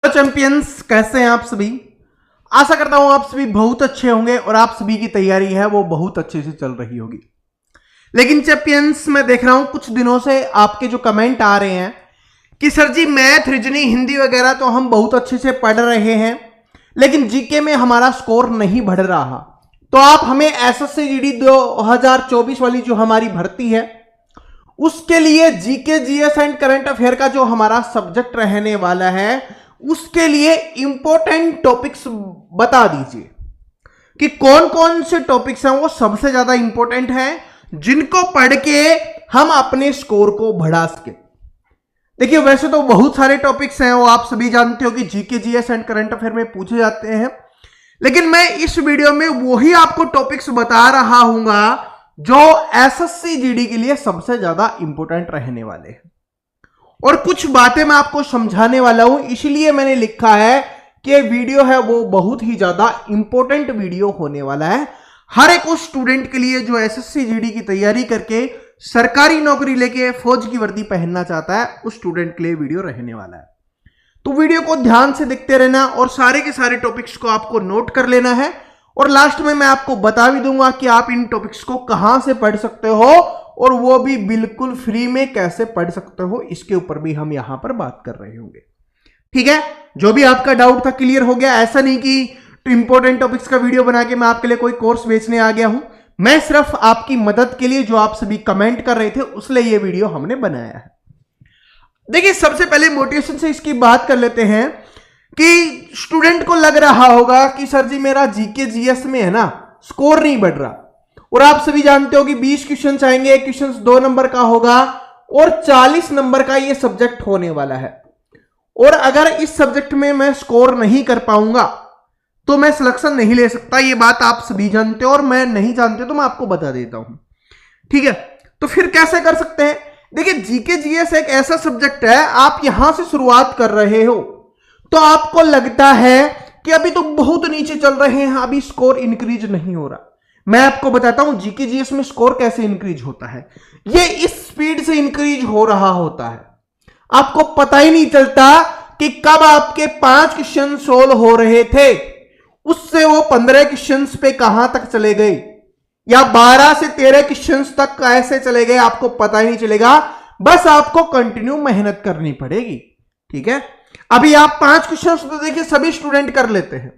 Champions, कैसे हैं आप सभी। आशा करता हूं आप सभी बहुत अच्छे होंगे और आप सभी की तैयारी है वो बहुत अच्छे से चल रही होगी। लेकिन चैंपियंस, मैं देख रहा हूं कुछ दिनों से आपके जो कमेंट आ रहे हैं कि सर जी मैथ, रीजनिंग, हिंदी वगैरह तो हम बहुत अच्छे से पढ़ रहे हैं, लेकिन जीके में हमारा स्कोर नहीं बढ़ रहा। तो आप हमें एसएससी जीडी 2024 वाली जो हमारी भर्ती है उसके लिए GK, GS and current affair का जो हमारा सब्जेक्ट रहने वाला है उसके लिए इंपॉर्टेंट टॉपिक्स बता दीजिए कि कौन कौन से टॉपिक्स हैं वो सबसे ज्यादा इंपॉर्टेंट हैं, जिनको पढ़ के हम अपने स्कोर को बढ़ा सके। देखिए, वैसे तो बहुत सारे टॉपिक्स हैं, वो आप सभी जानते हो कि GK, GS and current affair में पूछे जाते हैं, लेकिन मैं इस वीडियो में वही आपको टॉपिक्स बता रहा हूंगा जो एसएससी जीडी के लिए सबसे ज्यादा इंपॉर्टेंट रहने वाले हैं। और कुछ बातें मैं आपको समझाने वाला हूं, इसलिए मैंने लिखा है कि वीडियो है वो बहुत ही ज्यादा इंपॉर्टेंट वीडियो होने वाला है। हर एक उस स्टूडेंट के लिए जो एसएससी जीडी की तैयारी करके सरकारी नौकरी लेके फौज की वर्दी पहनना चाहता है, उस स्टूडेंट के लिए वीडियो रहने वाला है। तो वीडियो को ध्यान से देखते रहना और सारे के सारे टॉपिक्स को आपको नोट कर लेना है। और लास्ट में मैं आपको बता भी दूंगा कि आप इन टॉपिक्स को कहां से पढ़ सकते हो और वो भी बिल्कुल फ्री में कैसे पढ़ सकते हो, इसके ऊपर भी हम यहां पर बात कर रहे होंगे। ठीक है, जो भी आपका डाउट था क्लियर हो गया। ऐसा नहीं कि इंपॉर्टेंट टॉपिक्स का वीडियो बना के मैं आपके लिए कोई कोर्स बेचने आ गया हूं, मैं सिर्फ आपकी मदद के लिए, जो आप सभी कमेंट कर रहे थे उसलिए ये वीडियो हमने बनाया है। देखिए, सबसे पहले मोटिवेशन से इसकी बात कर लेते हैं कि स्टूडेंट को लग रहा होगा कि सर जी मेरा जीके जीएस में है ना स्कोर नहीं बढ़ रहा, और आप सभी जानते हो कि 20 क्वेश्चन आएंगे, एक क्वेश्चन 2 नंबर का होगा और 40 नंबर का ये सब्जेक्ट होने वाला है। और अगर इस सब्जेक्ट में मैं स्कोर नहीं कर पाऊंगा तो मैं सिलेक्शन नहीं ले सकता। ये बात आप सभी जानते हो और मैं नहीं जानते तो मैं आपको बता देता हूं। ठीक है, तो फिर कैसे कर सकते हैं। देखिए, जीके जीएस एक ऐसा सब्जेक्ट है, आप यहां से शुरुआत कर रहे हो तो आपको लगता है कि अभी तो बहुत नीचे चल रहे हैं, अभी स्कोर इंक्रीज नहीं हो रहा। मैं आपको बताता हूं जीके जीएस में स्कोर कैसे इंक्रीज होता है। ये इस स्पीड से इंक्रीज हो रहा होता है, आपको पता ही नहीं चलता कि कब आपके 5 क्वेश्चन सोल्व हो रहे थे, उससे वो 15 क्वेश्चन पे कहां तक चले गए, या 12 से 13 क्वेश्चन तक कैसे चले गए, आपको पता ही नहीं चलेगा। बस आपको कंटिन्यू मेहनत करनी पड़ेगी। ठीक है, अभी आप 5 क्वेश्चन तो देखिए सभी स्टूडेंट कर लेते हैं,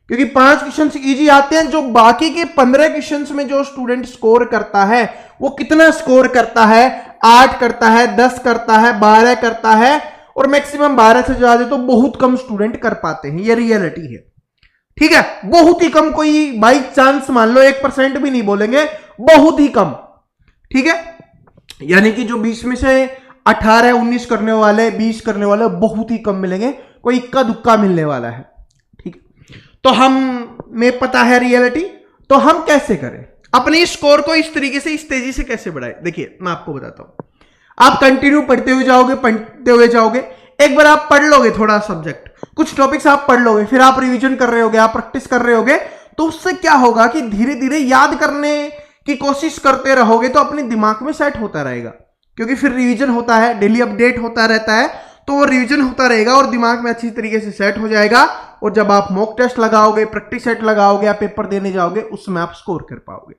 क्योंकि 5 क्वेश्चन इजी आते हैं। जो बाकी के 15 क्वेश्चन में जो स्टूडेंट स्कोर करता है वो कितना स्कोर करता है, 8 करता है, 10 करता है, 12 करता है, और मैक्सिमम 12 से ज्यादा तो बहुत कम स्टूडेंट कर पाते हैं। ये रियलिटी है। ठीक है, बहुत ही कम, कोई बाई चांस मान लो 1% भी नहीं बोलेंगे, बहुत ही कम। ठीक है, यानी कि जो 20 में से 18, 19 करने वाले, 20 करने वाले बहुत ही कम मिलेंगे, कोई इक्का दुक्का मिलने वाला है। ठीक है, तो हमें पता है रियलिटी, तो हम कैसे करें अपने स्कोर को इस तरीके से, इस तेजी से कैसे बढ़ाएं। देखिए, मैं आपको बताता हूं, आप कंटिन्यू पढ़ते हुए जाओगे, एक बार आप पढ़ लोगे थोड़ा सब्जेक्ट, कुछ टॉपिक्स आप पढ़ लोगे, फिर आप रिवीजन कर रहे होगे, आप प्रैक्टिस कर रहे होगे, तो उससे क्या होगा कि धीरे धीरे याद करने की कोशिश करते रहोगे तो अपने दिमाग में सेट होता रहेगा, क्योंकि फिर रिवीजन होता है, डेली अपडेट होता रहता है, तो वो रिवीजन होता रहेगा और दिमाग में अच्छी तरीके से सेट हो जाएगा। और जब आप मॉक टेस्ट लगाओगे, प्रैक्टिस सेट लगाओगे, आप पेपर देने जाओगे, उसमें आप स्कोर कर पाओगे।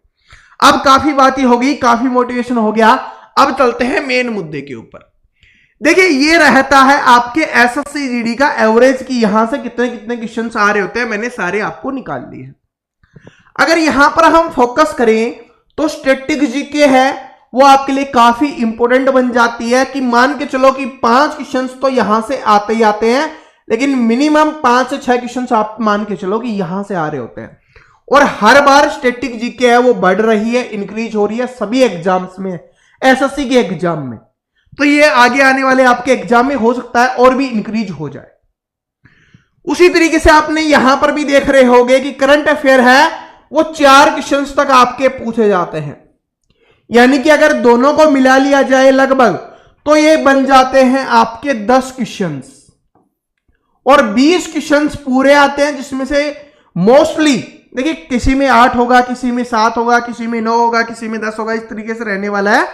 अब काफी बातें होगी, काफी मोटिवेशन हो गया, अब चलते हैं मेन मुद्दे के ऊपर। देखिए, ये रहता है आपके एसएससी जीडी का एवरेज की यहां से कितने कितने क्वेश्चंस आ रहे होते हैं, मैंने सारे आपको निकाल लिए हैं। अगर यहां पर हम फोकस करें तो स्टैटिक जीके है वो आपके लिए काफी इंपॉर्टेंट बन जाती है, कि मान के चलो कि 5 क्वेश्चंस तो यहां से आते ही आते हैं, लेकिन मिनिमम 5 से 6 क्वेश्चंस आप मान के चलो कि यहां से आ रहे होते हैं। और हर बार स्टैटिक जीके है वो बढ़ रही है, इंक्रीज हो रही है सभी एग्जाम्स में, एसएससी के एग्जाम में। तो ये आगे आने वाले आपके एग्जाम में हो सकता है और भी इंक्रीज हो जाए। उसी तरीके से आपने यहां पर भी देख रहे होंगे कि करंट अफेयर है वो 4 क्वेश्चंस तक आपके पूछे जाते हैं, यानी कि अगर दोनों को मिला लिया जाए लगभग तो ये बन जाते हैं आपके 10 क्वेश्चंस, और 20 क्वेश्चंस पूरे आते हैं, जिसमें से मोस्टली देखिए किसी में 8 होगा, किसी में 7 होगा, किसी में 9 होगा, किसी में 10 होगा, इस तरीके से रहने वाला है।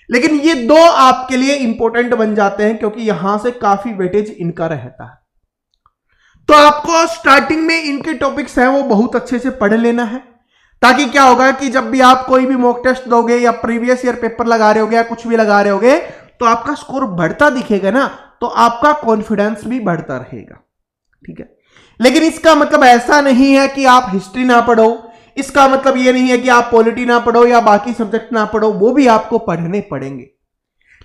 लेकिन ये 2 आपके लिए इंपॉर्टेंट बन जाते हैं, क्योंकि यहां से काफी वेटेज इनका रहता है। तो आपको स्टार्टिंग में इनके टॉपिक्स हैं वो बहुत अच्छे से पढ़ लेना है, ताकि क्या होगा कि जब भी आप कोई भी मॉक टेस्ट दोगे या प्रीवियस ईयर पेपर लगा रहे होगे या कुछ भी लगा रहे होगे तो आपका स्कोर बढ़ता दिखेगा ना, तो आपका कॉन्फिडेंस भी बढ़ता रहेगा। ठीक है, लेकिन इसका मतलब ऐसा नहीं है कि आप हिस्ट्री ना पढ़ो, इसका मतलब यह नहीं है कि आप पॉलिटी ना पढ़ो या बाकी सब्जेक्ट ना पढ़ो, वो भी आपको पढ़ने पड़ेंगे।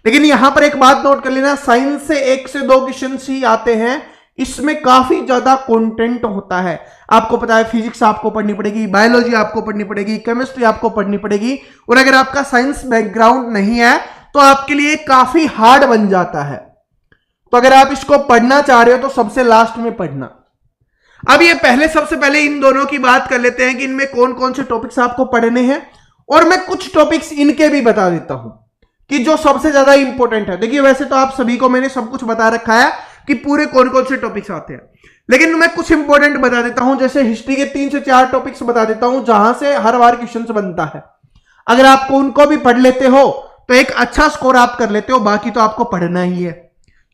लेकिन यहां पर एक बात नोट कर लेना, साइंस से 1 से 2 क्वेश्चन ही आते हैं, इसमें काफी ज्यादा कंटेंट होता है। आपको पता है फिजिक्स आपको पढ़नी पड़ेगी, बायोलॉजी आपको पढ़नी पड़ेगी, केमिस्ट्री आपको पढ़नी पड़ेगी, और अगर आपका साइंस बैकग्राउंड नहीं है तो आपके लिए काफी हार्ड बन जाता है। तो अगर आप इसको पढ़ना चाह रहे हो तो सबसे लास्ट में पढ़ना। अब ये सबसे पहले इन दोनों की बात कर लेते हैं कि इनमें कौन कौन से टॉपिक्स आपको पढ़ने हैं, और मैं कुछ टॉपिक्स इनके भी बता देता हूं कि जो सबसे ज्यादा इंपॉर्टेंट है। देखिए वैसे तो आप सभी को मैंने सब कुछ बता रखा है कि पूरे कौन कौन से टॉपिक्स आते हैं, लेकिन मैं कुछ इंपॉर्टेंट बता देता हूं। जैसे हिस्ट्री के 3 से 4 टॉपिक्स बता देता हूं जहां से हर बार क्वेश्चन बनता है। अगर आप उनको भी पढ़ लेते हो तो एक अच्छा स्कोर आप कर लेते हो, बाकी तो आपको पढ़ना ही है।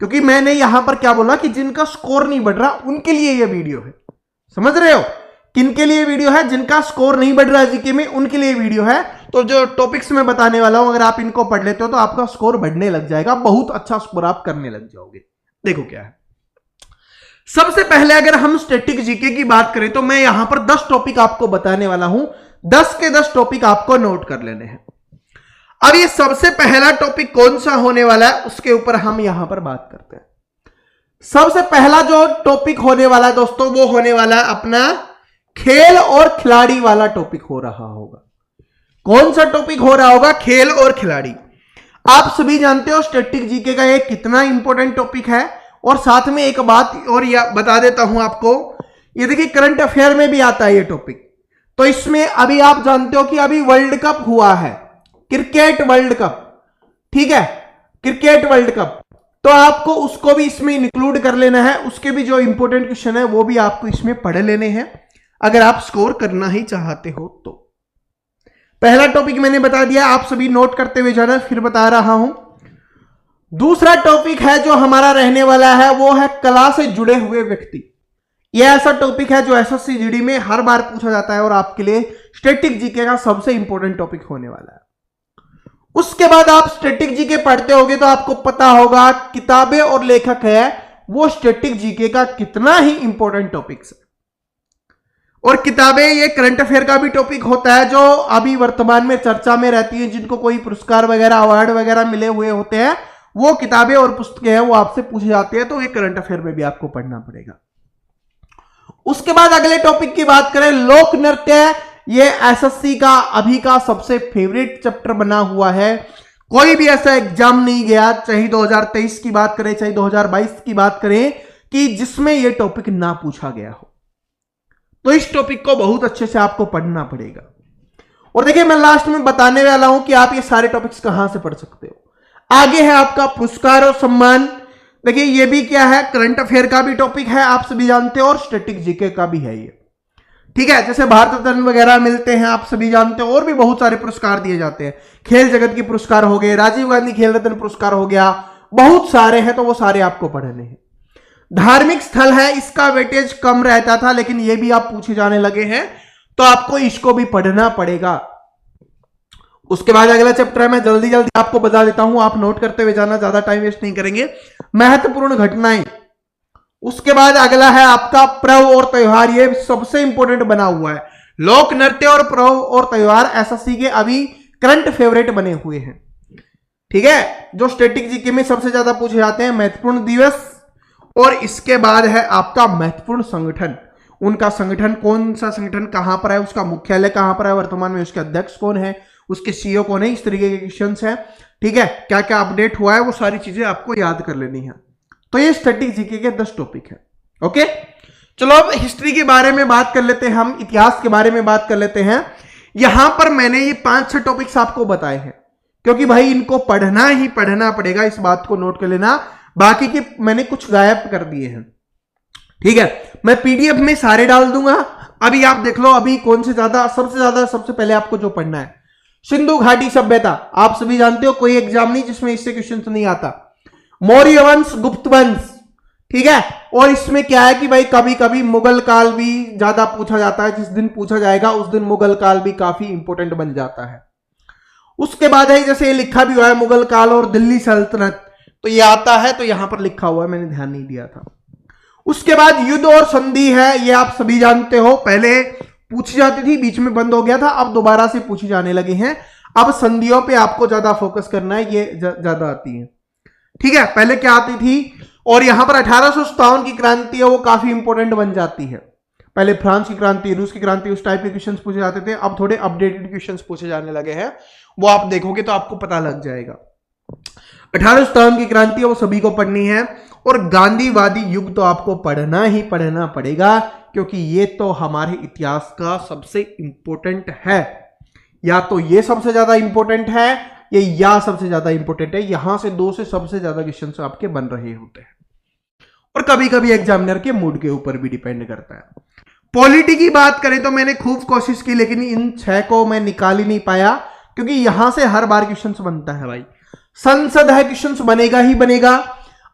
क्योंकि मैंने यहां पर क्या बोला कि जिनका स्कोर नहीं बढ़ रहा उनके लिए यह वीडियो है। समझ रहे हो किनके लिए वीडियो है? जिनका स्कोर नहीं बढ़ रहा जीके में उनके लिए वीडियो है। तो जो टॉपिक्स मैं बताने वाला हूं अगर आप इनको पढ़ लेते हो तो आपका स्कोर बढ़ने लग जाएगा, बहुत अच्छा स्कोर आप करने लग जाओगे। देखो क्या है, सबसे पहले अगर हम स्टैटिक जीके की बात करें तो मैं यहां पर 10 टॉपिक आपको बताने वाला हूं। 10 के 10 टॉपिक आपको नोट कर लेने हैं। अब ये सबसे पहला टॉपिक कौन सा होने वाला है उसके ऊपर हम यहां पर बात करते हैं। सबसे पहला जो टॉपिक होने वाला है दोस्तों वो होने वाला है अपना खेल और खिलाड़ी वाला टॉपिक हो रहा होगा। कौन सा टॉपिक हो रहा होगा? खेल और खिलाड़ी। आप सभी जानते हो स्टैटिक जीके का ये कितना इंपॉर्टेंट टॉपिक है। और साथ में एक बात और बता देता हूं आपको, ये देखिए करंट अफेयर में भी आता है ये टॉपिक। तो इसमें अभी आप जानते हो कि अभी वर्ल्ड कप हुआ है, क्रिकेट वर्ल्ड कप, ठीक है, क्रिकेट वर्ल्ड कप, तो आपको उसको भी इसमें इंक्लूड कर लेना है। उसके भी जो इंपॉर्टेंट क्वेश्चन है वो भी आपको इसमें पढ़ लेने हैं अगर आप स्कोर करना ही चाहते हो तो। पहला टॉपिक मैंने बता दिया, आप सभी नोट करते हुए जाना, फिर बता रहा हूं। दूसरा टॉपिक है जो हमारा रहने वाला है वो है कला से जुड़े हुए व्यक्ति। यह ऐसा टॉपिक है जो एसएससी जीडी में हर बार पूछा जाता है और आपके लिए स्टैटिक जीके का सबसे इंपॉर्टेंट टॉपिक होने वाला है। उसके बाद आप स्टैटिक जीके पढ़ते होगे तो आपको पता होगा किताबें और लेखक है वो स्टैटिक जीके का कितना ही इंपॉर्टेंट टॉपिक्स है। और किताबें ये करंट अफेयर का भी टॉपिक होता है जो अभी वर्तमान में चर्चा में रहती है, जिनको कोई पुरस्कार वगैरह अवार्ड वगैरह मिले हुए होते हैं, वो किताबें और पुस्तकें हैं वो आपसे पूछे जाते हैं, तो ये करंट अफेयर में भी आपको पढ़ना पड़ेगा। उसके बाद अगले टॉपिक की बात करें, लोक नृत्य। ये एसएससी का अभी का सबसे फेवरेट चैप्टर बना हुआ है। कोई भी ऐसा एग्जाम नहीं गया, चाहे 2023 की बात करें चाहे 2022 की बात करें, कि जिसमें यह टॉपिक ना पूछा गया हो। तो इस टॉपिक को बहुत अच्छे से आपको पढ़ना पड़ेगा। और देखिए मैं लास्ट में बताने वाला हूं कि आप ये सारे टॉपिक्स कहां से पढ़ सकते हो। आगे है आपका पुरस्कार और सम्मान। देखिए ये भी क्या है, करंट अफेयर का भी टॉपिक है, आप सभी जानते हो, और स्टैटिक जीके का भी है ये, ठीक है। जैसे भारत रत्न वगैरह मिलते हैं, आप सभी जानते हो, और भी बहुत सारे पुरस्कार दिए जाते हैं। खेल जगत के पुरस्कार हो गए, राजीव गांधी खेल रत्न पुरस्कार हो गया, बहुत सारे हैं, तो वो सारे आपको पढ़ने हैं। धार्मिक स्थल है, इसका वेटेज कम रहता था लेकिन ये भी आप पूछे जाने लगे हैं, तो आपको इसको भी पढ़ना पड़ेगा। उसके बाद अगला चैप्टर है, मैं जल्दी जल्दी आपको बता देता हूं, आप नोट करते हुए जाना, ज्यादा टाइम वेस्ट नहीं करेंगे। महत्वपूर्ण घटनाएं। उसके बाद अगला है आपका पर्व और त्योहार, ये सबसे इंपॉर्टेंट बना हुआ है। लोक नृत्य और पर्व और त्योहार एसएससी के अभी करंट फेवरेट बने हुए हैं, ठीक है, जो स्टैटिक जीके में सबसे ज्यादा पूछे जाते हैं। महत्वपूर्ण दिवस, और इसके बाद है आपका महत्वपूर्ण संगठन। उनका संगठन, कौन सा संगठन कहां पर है, उसका मुख्यालय कहां पर है, वर्तमान में उसके अध्यक्ष कौन है, उसके सीईओ कौन है, इस तरीके के क्वेश्चंस हैं, ठीक है। क्या क्या अपडेट हुआ है वो सारी चीजें आपको याद कर लेनी है। तो ये स्टैटिक जीके के 10 टॉपिक है। ओके, चलो अब हिस्ट्री के बारे में बात कर लेते हैं, हम इतिहास के बारे में बात कर लेते हैं। यहां पर मैंने ये 5-6 टॉपिक्स आपको बताए हैं, क्योंकि भाई इनको पढ़ना ही पढ़ना पड़ेगा, इस बात को नोट कर लेना। बाकी के मैंने कुछ गायब कर दिए हैं, ठीक है। मैं पीडीएफ में सारे डाल दूंगा, अभी आप देख लो अभी कौन से सबसे पहले आपको जो पढ़ना है, सिंधु घाटी सभ्यता। आप सभी जानते हो कोई एग्जाम नहीं जिसमें इससे क्वेश्चन नहीं आता। मौर्य वंश, गुप्त वंश, ठीक है। और इसमें क्या है कि भाई कभी कभी मुगल काल भी ज्यादा पूछा जाता है, जिस दिन पूछा जाएगा उस दिन मुगल काल भी काफी इंपॉर्टेंट बन जाता है। उसके बाद है जैसे ये लिखा भी हुआ है मुगल काल और दिल्ली सल्तनत, तो ये आता है, तो यहां पर लिखा हुआ है, मैंने ध्यान नहीं दिया था। उसके बाद युद्ध और संधि है, ये आप सभी जानते हो, पहले पूछी जाती थी, बीच में बंद हो गया था, अब दोबारा से पूछी जाने लगी हैं। अब संधियों पे आपको ज्यादा फोकस करना है, ये ज्यादा आती है। ठीक है, पहले क्या आती थी, और यहां पर 1857 की क्रांति है, वो काफी इंपॉर्टेंट बन जाती है। पहले फ्रांस की क्रांति, रूस की क्रांति, उस टाइप के क्वेश्चंस पूछे जाते थे, अब थोड़े अपडेटेड क्वेश्चंस पूछे जाने लगे हैं, वो आप देखोगे तो आपको पता लग जाएगा। 1857 की क्रांति है, वो सभी को पढ़नी है, और गांधीवादी युग तो आपको पढ़ना ही पढ़ना पड़ेगा, क्योंकि ये तो हमारे इतिहास का सबसे इंपॉर्टेंट है। या तो ये सबसे ज्यादा इंपॉर्टेंट है, ये या सबसे ज्यादा इंपॉर्टेंट है, यहां से दो से सबसे ज्यादा क्वेश्चंस आपके बन रहे होते हैं, और कभी कभी एग्जामिनर के मूड के ऊपर भी डिपेंड करता है। पॉलिटी की बात करें तो मैंने खूब कोशिश की, लेकिन इन 6 को मैं निकाल ही नहीं पाया, क्योंकि यहां से हर बार क्वेश्चंस बनता है भाई। संसद है, क्वेश्चंस बनेगा ही बनेगा।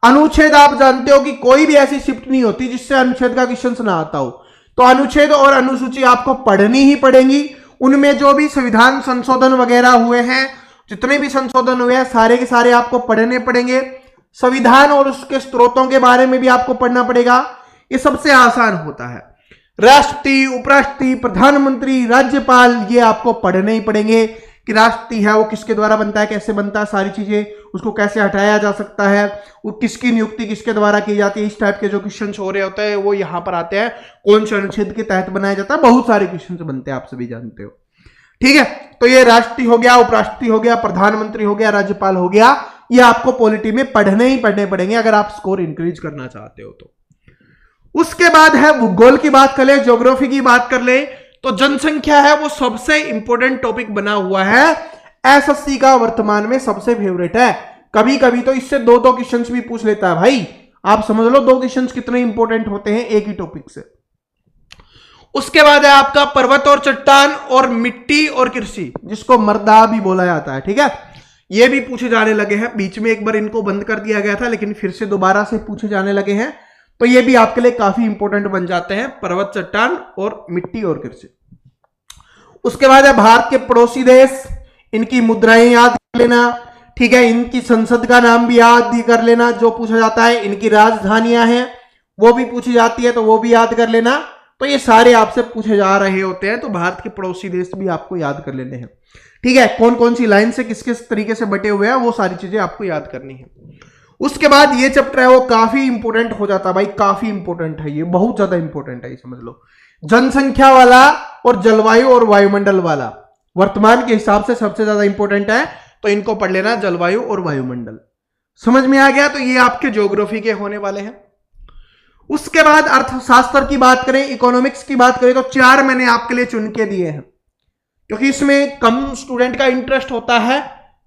अनुच्छेद आप जानते हो कि कोई भी ऐसी शिफ्ट नहीं होती जिससे अनुच्छेद का क्वेश्चंस ना आता हो, तो अनुच्छेद और अनुसूची आपको पढ़नी ही पड़ेंगी। उनमें जो भी संविधान संशोधन वगैरह हुए हैं, जितने भी संशोधन हुए हैं, सारे के सारे आपको पढ़ने पड़ेंगे। संविधान और उसके स्रोतों के बारे में भी आपको पढ़ना पड़ेगा, ये सबसे आसान होता है। राष्ट्रपति, उपराष्ट्रपति, प्रधानमंत्री, राज्यपाल, ये आपको पढ़ने ही पड़ेंगे कि राष्ट्रपति है वो किसके द्वारा बनता है, कैसे बनता है, सारी चीजें, उसको कैसे हटाया जा सकता है, वो किसकी नियुक्ति किसके द्वारा की जाती है, इस टाइप के जो क्वेश्चन हो रहे होते हैं वो यहाँ पर आते हैं। कौन से अनुच्छेद के तहत बनाया जाता है, बहुत सारे क्वेश्चन बनते हैं, आप सभी जानते हो। ठीक है, तो ये राष्ट्रपति हो गया, उपराष्ट्रपति हो गया, प्रधानमंत्री हो गया, राज्यपाल हो गया, ये आपको पॉलिटी में पढ़ने ही पढ़ने पड़ेंगे अगर आप स्कोर इंक्रीज करना चाहते हो तो। उसके बाद है भूगोल की बात कर ले, ज्योग्राफी की बात कर ले, तो जनसंख्या है वो सबसे इंपॉर्टेंट टॉपिक बना हुआ है, एसएससी का वर्तमान में सबसे फेवरेट है। कभी कभी तो इससे 2-2 क्वेश्चंस भी पूछ लेता है भाई, आप समझ लो 2 क्वेश्चंस कितने इंपॉर्टेंट होते हैं एक ही टॉपिक से। उसके बाद है आपका पर्वत और चट्टान और मिट्टी और कृषि, जिसको मर्दा भी बोला जाता है। ठीक है, ये भी पूछे जाने लगे हैं, बीच में एक बार इनको बंद कर दिया गया था, लेकिन फिर से दोबारा से पूछे जाने लगे हैं, तो ये भी आपके लिए काफी इंपॉर्टेंट बन जाते हैं, पर्वत, चट्टान और मिट्टी और कृषि। उसके बाद है भारत के पड़ोसी देश, इनकी मुद्राएं याद कर लेना। ठीक है, इनकी संसद का नाम भी याद कर लेना जो पूछा जाता है, इनकी राजधानियां हैं वो भी पूछी जाती है, तो वो भी याद कर लेना। तो ये सारे आपसे पूछे जा रहे होते हैं, तो भारत के पड़ोसी देश भी आपको याद कर लेने हैं। ठीक है, कौन कौन सी लाइन से किस किस तरीके से बटे हुए हैं, वो सारी चीजें आपको याद करनी है। उसके बाद ये चैप्टर है वो काफी इंपॉर्टेंट हो जाता है भाई, काफी इंपॉर्टेंट है, ये बहुत ज्यादा इंपॉर्टेंट है, ये समझ लो। जनसंख्या वाला और जलवायु और वायुमंडल वाला वर्तमान के हिसाब से सबसे ज्यादा इंपॉर्टेंट है, तो इनको पढ़ लेना, जलवायु और वायुमंडल। समझ में आ गया, तो ये आपके ज्योग्राफी के होने वाले हैं। उसके बाद अर्थशास्त्र की बात करें, इकोनॉमिक्स की बात करें, तो 4 मैंने आपके लिए चुन के दिए हैं, क्योंकि इसमें कम स्टूडेंट का इंटरेस्ट होता है,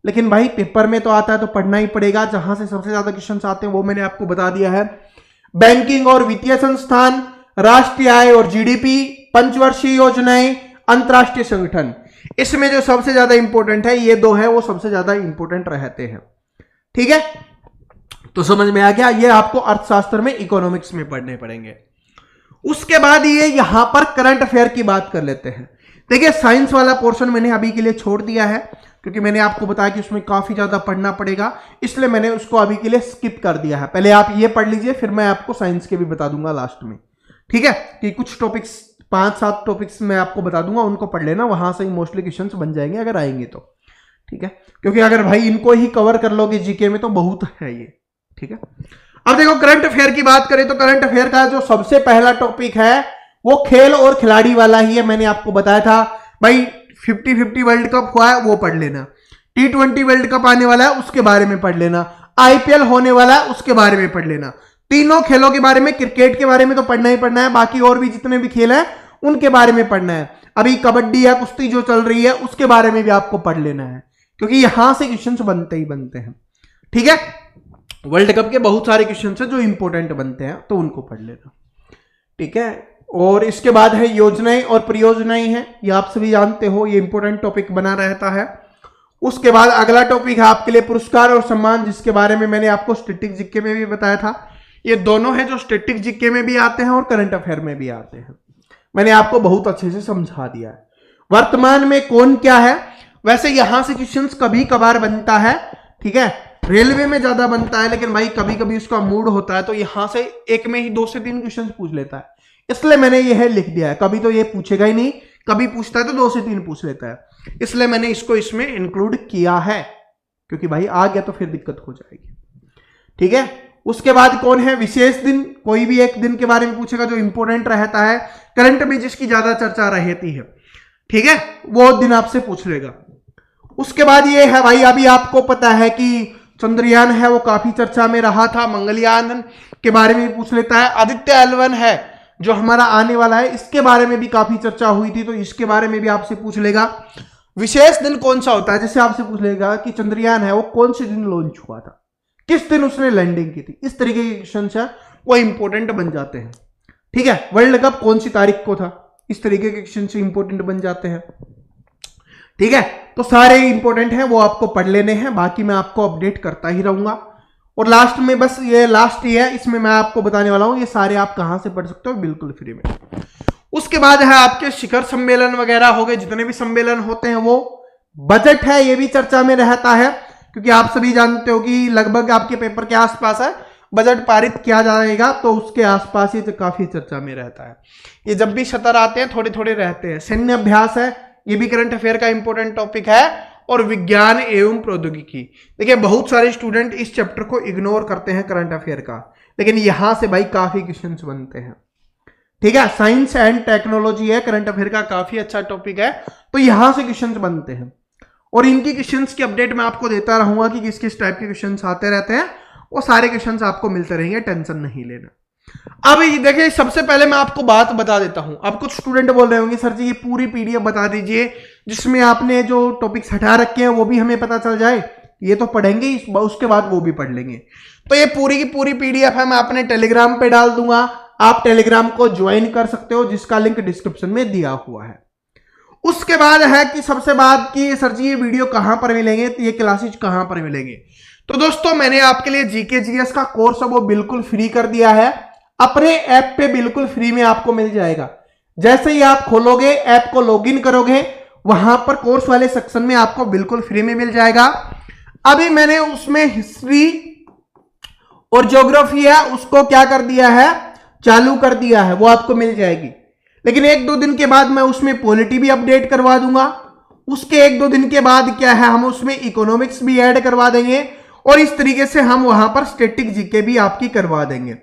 लेकिन भाई पेपर में तो आता है तो पढ़ना ही पड़ेगा। जहां से सबसे ज्यादा क्वेश्चन आते हैं वो मैंने आपको बता दिया है। बैंकिंग और वित्तीय संस्थान, राष्ट्रीय आय और जीडीपी, पंचवर्षीय योजनाएं, अंतरराष्ट्रीय संगठन, इसमें जो सबसे ज्यादा इंपॉर्टेंट है ये 2 है, वो सबसे ज्यादा इंपॉर्टेंट रहते हैं। ठीक है, तो समझ में आ गया, ये आपको अर्थशास्त्र में, इकोनॉमिक्स में पढ़ने पड़ेंगे। उसके बाद ये यहां पर करंट अफेयर की बात कर लेते हैं। देखिए, साइंस वाला पोर्शन मैंने अभी के लिए छोड़ दिया है, क्योंकि मैंने आपको बताया कि उसमें काफी ज्यादा पढ़ना पड़ेगा, इसलिए मैंने उसको अभी के लिए स्किप कर दिया है। पहले आप ये पढ़ लीजिए, फिर मैं आपको साइंस के भी बता दूंगा लास्ट में। ठीक है, कि कुछ टॉपिक्स 5-7 टॉपिक्स मैं आपको बता दूंगा, उनको पढ़ लेना, वहां से ही मोस्टली क्वेश्चंस बन जाएंगे अगर आएंगे तो। ठीक है, क्योंकि अगर भाई इनको ही कवर कर लोगे जीके में तो बहुत है ये। ठीक है, अब देखो करंट अफेयर की बात करें तो करंट अफेयर का जो सबसे पहला टॉपिक है वो खेल और खिलाड़ी वाला ही है। मैंने आपको बताया था भाई 50-50 वर्ल्ड कप हुआ है वो पढ़ लेना, T20 वर्ल्ड कप आने वाला है उसके बारे में पढ़ लेना, IPL होने वाला है उसके बारे में पढ़ लेना, तीनों खेलों के बारे में, क्रिकेट के बारे में तो पढ़ना ही पढ़ना है, बाकी और भी जितने भी खेल हैं उनके बारे में पढ़ना है। अभी कबड्डी या कुश्ती जो चल रही है उसके बारे में भी आपको पढ़ लेना है, क्योंकि यहां से क्वेश्चंस बनते ही बनते हैं। ठीक है, वर्ल्ड कप के बहुत सारे क्वेश्चन है जो इंपॉर्टेंट बनते हैं, तो उनको पढ़ लेना। ठीक है, और इसके बाद है योजनाएं और परियोजनाएं हैं, ये आप सभी जानते हो, ये इंपॉर्टेंट टॉपिक बना रहता है। उसके बाद अगला टॉपिक है आपके लिए पुरस्कार और सम्मान, जिसके बारे में मैंने आपको स्टैटिक जीके में भी बताया था। ये दोनों है जो स्टैटिक जीके में भी आते हैं और करंट अफेयर में भी आते हैं। मैंने आपको बहुत अच्छे से समझा दिया है। वर्तमान में कौन क्या है, वैसे यहां से क्वेश्चंस कभी कभार बनता है, ठीक है, रेलवे में ज्यादा बनता है, लेकिन भाई कभी कभी उसका मूड होता है तो यहां से एक में ही 2 से 3 क्वेश्चन पूछ लेता है, इसलिए मैंने यह लिख दिया है। कभी तो ये पूछेगा ही नहीं, कभी पूछता है तो 2 से 3 पूछ लेता है, इसलिए मैंने इसको इसमें इंक्लूड किया है, क्योंकि भाई आ गया तो फिर दिक्कत हो जाएगी, ठीक है। उसके बाद कौन है, विशेष दिन, कोई भी एक दिन के बारे में पूछेगा जो इंपॉर्टेंट रहता है, करंट में जिसकी ज्यादा चर्चा रहती है, ठीक है, वो दिन आपसे पूछ लेगा। उसके बाद ये है भाई, अभी आपको पता है कि चंद्रयान है वो काफी चर्चा में रहा था, मंगलयान के बारे में पूछ लेता है, आदित्य L1 है जो हमारा आने वाला है, इसके बारे में भी काफी चर्चा हुई थी, तो इसके बारे में भी आपसे पूछ लेगा। विशेष दिन कौन सा होता है, जैसे आपसे पूछ लेगा कि चंद्रयान है वो कौन से दिन लॉन्च हुआ था, किस दिन उसने लैंडिंग की थी, इस तरीके के क्वेश्चन है वो इंपॉर्टेंट बन जाते हैं, ठीक है। वर्ल्ड कप कौन सी तारीख को था, इस तरीके के क्वेश्चन से इंपॉर्टेंट बन जाते हैं, ठीक है। तो सारे इंपॉर्टेंट हैं, वो आपको पढ़ लेने हैं, बाकी मैं आपको अपडेट करता ही रहूंगा। और लास्ट में बस ये लास्ट ही है, इसमें मैं आपको बताने वाला हूं ये सारे आप कहां से पढ़ सकते हो, बिल्कुल फ्री में। उसके बाद है आपके शिखर सम्मेलन वगैरह हो गए, जितने भी सम्मेलन होते हैं वो, बजट है ये भी चर्चा में रहता है, क्योंकि आप सभी जानते हो कि लगभग आपके पेपर के आसपास है बजट पारित किया जाएगा, तो उसके आसपास ये काफी चर्चा में रहता है। ये जब भी सत्र आते हैं थोड़े थोड़े रहते हैं। सैन्य अभ्यास है, ये भी करंट अफेयर का इंपॉर्टेंट टॉपिक है। और विज्ञान एवं प्रौद्योगिकी, देखिए बहुत सारे स्टूडेंट इस चैप्टर को इग्नोर करते हैं करंट अफेयर का, लेकिन यहां से भाई काफी क्वेश्चंस बनते हैं, ठीक है। साइंस एंड टेक्नोलॉजी है, करंट अफेयर का काफी अच्छा टॉपिक है, तो यहां से क्वेश्चंस बनते हैं। और इनकी क्वेश्चंस की अपडेट मैं आपको देता रहूंगा कि किस किस टाइप के क्वेश्चंस आते रहते हैं, वो सारे क्वेश्चंस आपको मिलते रहेंगे, टेंशन नहीं लेना। अब ये देखिए, सबसे पहले मैं आपको बात बता देता हूं। अब कुछ स्टूडेंट बोल रहे होंगे सर जी ये पूरी पीडीएफ बता दीजिए जिसमें आपने जो टॉपिक्स हटा रखे हैं वो भी हमें पता चल जाए। ये तो पढ़ेंगे ही, उसके बाद वो भी पढ़ लेंगे। तो ये पूरी की पूरी पीडीएफ है, मैं अपने टेलीग्राम पे डाल दूंगा, आप टेलीग्राम को ज्वाइन कर सकते हो, जिसका लिंक डिस्क्रिप्शन में दिया हुआ है। उसके बाद है कि सबसे बात की सर जी ये वीडियो कहां पर मिलेंगे, तो ये क्लासेज कहां पर मिलेंगे। तो दोस्तों मैंने आपके लिए जीके जीएस का कोर्स है वो बिल्कुल फ्री कर दिया है, अपने ऐप पे बिल्कुल फ्री में आपको मिल जाएगा। जैसे ही आप खोलोगे ऐप को लॉगिन करोगे, वहां पर कोर्स वाले सेक्शन में आपको बिल्कुल फ्री में मिल जाएगा। अभी मैंने उसमें हिस्ट्री और ज्योग्राफी है उसको क्या कर दिया है, चालू कर दिया है, वो आपको मिल जाएगी। लेकिन 1-2 दिन के बाद मैं उसमें पॉलिटी भी अपडेट करवा दूंगा। उसके 1-2 दिन के बाद क्या है, हम उसमें इकोनॉमिक्स भी ऐड करवा देंगे, और इस तरीके से हम वहां पर स्टैटिक जीके भी आपकी करवा देंगे,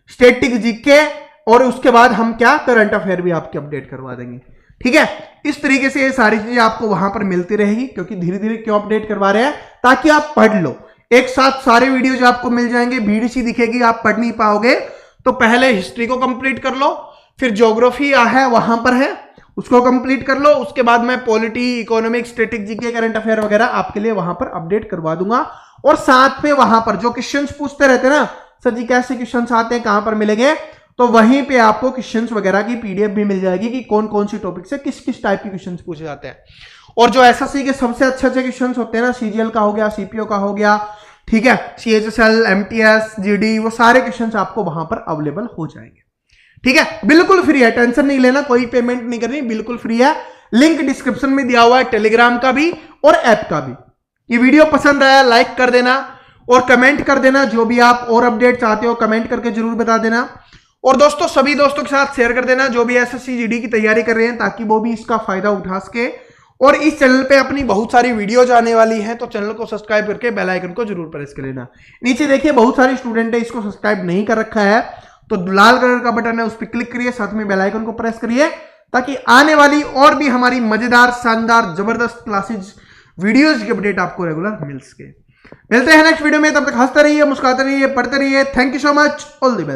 स्टैटिक जीके, और उसके बाद हम क्या करंट अफेयर भी आपके अपडेट करवा देंगे, ठीक है। इस तरीके से ये सारी चीजें आपको वहां पर मिलती रहेगी, क्योंकि धीरे धीरे क्यों अपडेट करवा रहे हैं, ताकि आप पढ़ लो एक साथ सारे वीडियोज आपको मिल जाएंगे। भीड़ सी दिखेगी, आप पढ़ नहीं पाओगे, तो पहले हिस्ट्री को कंप्लीट कर लो, फिर ज्योग्राफी है वहां पर है उसको कंप्लीट कर लो, उसके बाद मैं polity, economics, static GK, current affair वगैरह आपके लिए वहां पर अपडेट करवा दूंगा। और साथ में वहां पर जो क्वेश्चंस पूछते रहते हैं ना सर जी कैसे क्वेश्चंस आते हैं, कहां पर मिलेंगे, तो वहीं पे आपको क्वेश्चंस वगैरह की पीडीएफ भी मिल जाएगी कि कौन कौन सी टॉपिक से किस किस टाइप के क्वेश्चंस पूछे जाते हैं। और जो एसएससी के सबसे अच्छे अच्छे क्वेश्चंस होते हैं ना, सीजीएल का हो गया, सीपीओ का हो गया, ठीक है, सीएचएसएल, एमटीएस, जीडी, वो सारे क्वेश्चंस आपको वहां पर अवेलेबल हो जाएंगे, ठीक है। बिल्कुल फ्री है, टेंशन नहीं लेना, कोई पेमेंट नहीं करनी, बिल्कुल फ्री है। लिंक डिस्क्रिप्शन में दिया हुआ है टेलीग्राम का भी और ऐप का भी। ये वीडियो पसंद आया लाइक कर देना और कमेंट कर देना, जो भी आप और अपडेट चाहते हो कमेंट करके जरूर बता देना। और दोस्तों सभी दोस्तों के साथ शेयर कर देना जो भी एसएससी जीडी की तैयारी कर रहे हैं, ताकि वो भी इसका फायदा उठा सके। और इस चैनल पे अपनी बहुत सारी वीडियोज आने वाली हैं, तो चैनल को सब्सक्राइब करके बेल आइकन को जरूर प्रेस कर लेना। नीचे देखिए बहुत सारे स्टूडेंट है इसको सब्सक्राइब नहीं कर रखा है, तो लाल कलर का बटन है उस पर क्लिक करिए, साथ में बेल आइकन को प्रेस करिए, ताकि आने वाली और भी हमारी मजेदार, शानदार, जबरदस्त क्लासेज वीडियोज की अपडेट आपको रेगुलर मिल सके। मिलते हैं नेक्स्ट वीडियो में, तब तक हंसते रहिए, मुस्कुराते रहिए, पढ़ते रहिए। Thank you so much, all the best.